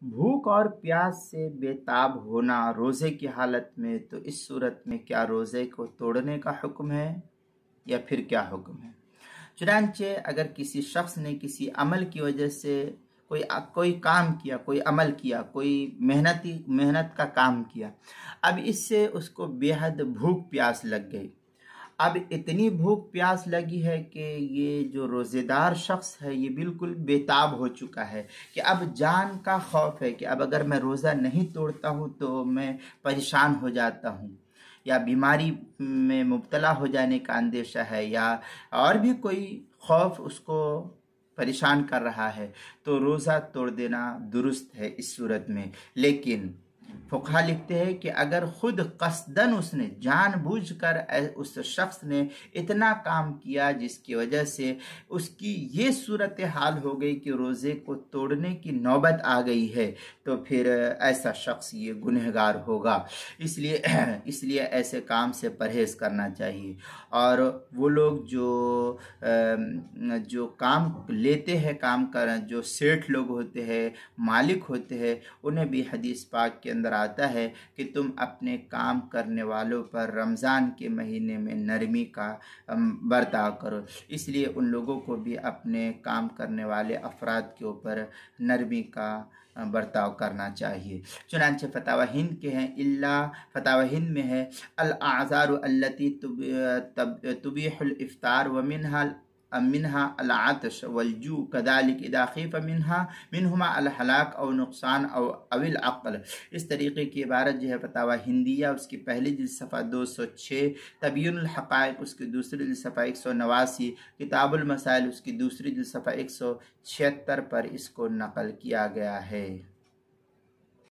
भूख और प्यास से बेताब होना रोज़े की हालत में, तो इस सूरत में क्या रोज़े को तोड़ने का हुक्म है या फिर क्या हुक्म है? चुनांचे अगर किसी शख्स ने किसी अमल की वजह से कोई काम किया, कोई अमल किया, कोई मेहनत का काम किया, अब इससे उसको बेहद भूख प्यास लग गई। अब इतनी भूख प्यास लगी है कि ये जो रोज़ेदार शख्स है ये बिल्कुल बेताब हो चुका है कि अब जान का खौफ है कि अब अगर मैं रोज़ा नहीं तोड़ता हूँ तो मैं परेशान हो जाता हूँ, या बीमारी में मुब्तला हो जाने का अंदेशा है, या और भी कोई खौफ उसको परेशान कर रहा है, तो रोज़ा तोड़ देना दुरुस्त है इस सूरत में। लेकिन फुकहा लिखते हैं कि अगर खुद कसदन उसने जानबूझकर उस शख्स ने इतना काम किया जिसकी वजह से उसकी ये सूरत हाल हो गई कि रोज़े को तोड़ने की नौबत आ गई है, तो फिर ऐसा शख्स ये गुनहगार होगा। इसलिए ऐसे काम से परहेज़ करना चाहिए। और वो लोग जो काम लेते हैं, काम कर जो सेठ लोग होते हैं, मालिक होते हैं, उन्हें भी हदीस पाक के अंदर आता है कि तुम अपने काम करने वालों पर रमज़ान के महीने में नरमी का बर्ताव करो। इसलिए उन लोगों को भी अपने काम करने वाले अफराद के ऊपर नरमी का बर्ताव करना चाहिए। चुनांचे फतावा हिंद के हैं, इल्ला फतावा हिंद में है अल आज़ारु अल्लती तुबीहुल इफ्तार व मिन्हा अल आतश वल्जू कदालिक इदा खीफ मिनहुमा अल हलाक और नुकसान और अविल अक्ल। इस तरीके की इबारत जो है फतावा हिंदिया उसकी पहली जिल्द सफ़ा 206, तबयीनुल हक़ाइक़ उसकी दूसरी जिल्द सफ़ा 189, किताबुल मसाइल उसकी दूसरी जिल्द सफ़ा 176 पर इसको नकल किया गया है।